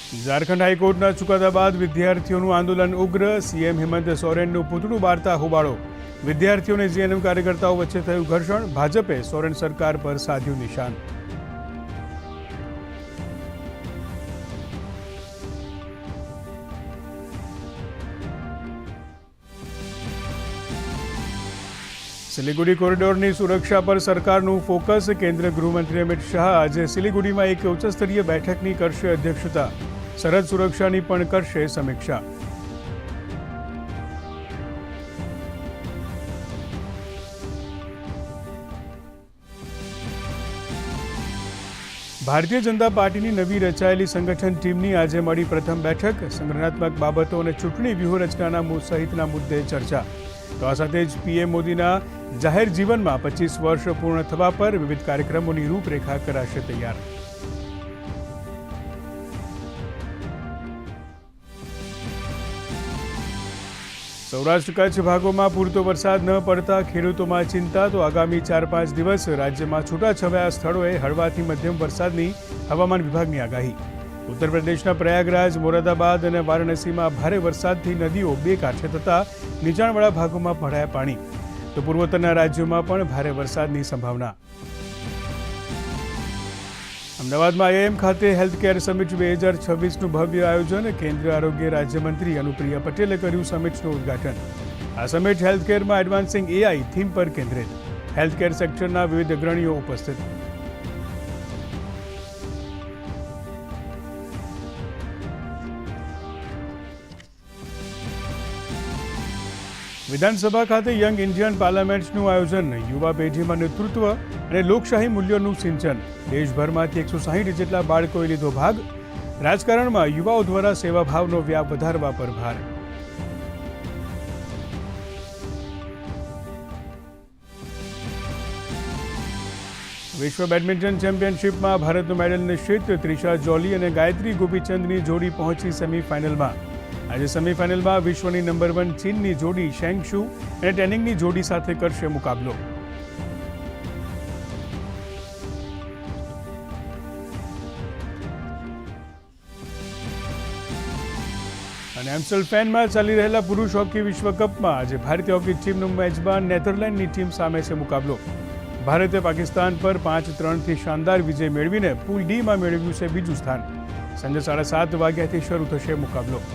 ઝારખંડ હાઈકોર્ટના ચુકાદા બાદ વિદ્યાર્થીઓનું આંદોલન ઉગ્ર. સીએમ હેમંત સોરેનનું પૂતળું બાળતા હોબાળો. વિદ્યાર્થીઓ અને જેએનયુ કાર્યકર્તાઓ વચ્ચે થયું ઘર્ષણ. ભાજપે સોરેન સરકાર પર સાધ્યું નિશાન. સિલિગુડી કોરિડોરની સુરક્ષા પર સરકારનું ફોકસ. કેન્દ્રીય ગૃહમંત્રી અમિત શાહ આજે સિલિગુડીમાં એક ઉચ્ચસ્તરીય બેઠકની કરશે અધ્યક્ષતા. સરહદ સુરક્ષાની પણ કરશે સમીક્ષા. ભારતીય જનતા પાર્ટીની નવી રચાયેલી સંગઠન ટીમની આજે મળી પ્રથમ બેઠક. સંગઠનાત્મક બાબતો અને ચૂંટણી વ્યૂહરચના સહિતના મુદ્દે ચર્ચા. તો આ સાથે જ પીએમ મોદીના જાહેર જીવનમાં 25 વર્ષ પૂર્ણ થવા પર વિવિધ કાર્યક્રમોની રૂપરેખા કરાશે તૈયાર. સૌરાષ્ટ્ર કચ્છ ભાગોમાં પૂરતો વરસાદ ન પડતા ખેડૂતોમાં ચિંતા. તો આગામી 4-5 દિવસ રાજ્યમાં છૂટાછવાયા સ્થળોએ હળવાથી મધ્યમ વરસાદની હવામાન વિભાગની આગાહી. ઉત્તર પ્રદેશના પ્રયાગરાજ, મોરાદાબાદ અને વારાણસીમાં ભારે વરસાદથી નદીઓ બે કાંઠે થતા નીચાણવાળા ભાગોમાં ભરાયા પાણી. તો પૂર્વોત્તરના રાજ્યોમાં પણ ભારે વરસાદની સંભાવના. અમદાવાદમાં આઈઆઈએમ ખાતે હેલ્થકેર સમિટ 2026નું ભવ્ય આયોજન. કેન્દ્રીય આરોગ્ય રાજ્યમંત્રી અનુપ્રિયા પટેલે કર્યું સમિટનું ઉદ્ઘાટન. આ સમિટ હેલ્થકેરમાં એડવાન્સિંગ એઆઈ થીમ પર કેન્દ્રિત. હેલ્થકેર સેક્ટરના વિવિધ અગ્રણીઓ ઉપસ્થિત. વિધાનસભા ખાતે યંગ ઇન્ડિયન પાર્લામેન્ટનું આયોજન. યુવા પેઢીમાં નેતૃત્વ અને લોકશાહી મૂલ્યોનું સિંચન. દેશભરમાંથી 160 જેટલા બાળકોએ લીધો ભાગ. રાજકારણમાં યુવાઓ દ્વારા સેવાભાવનો વ્યાપ વધારવા પર ભાર. વિશ્વ બેડમિન્ટન ચેમ્પિયનશિપમાં ભારતનો મેડલ નિશ્ચિત. ત્રિષા જોલી અને ગાયત્રી ગોપીચંદની જોડી પહોંચી સેમીફાઇનલમાં. આજે સેમીફાઇનલમાં વિશ્વની નંબર 1 ચીનની જોડી શેંગ શુ અને ટેનિંગની જોડી સાથે કરશે મુકાબલો. અને એમ્સ્ટલફેનમાં ચાલી રહેલા પુરુષ હોકી વિશ્વકપમાં આજે ભારતીય હોકી ટીમનું મેજબાન નેધરલેન્ડની ટીમ સામે છે મુકાબલો. ભારતે પાકિસ્તાન પર 5-3થી શાનદાર વિજય મેળવીને પૂલ ડીમાં મેળવ્યું છે બીજું સ્થાન. સાંજે 7:30 વાગ્યાથી શરૂ થશે મુકાબલો.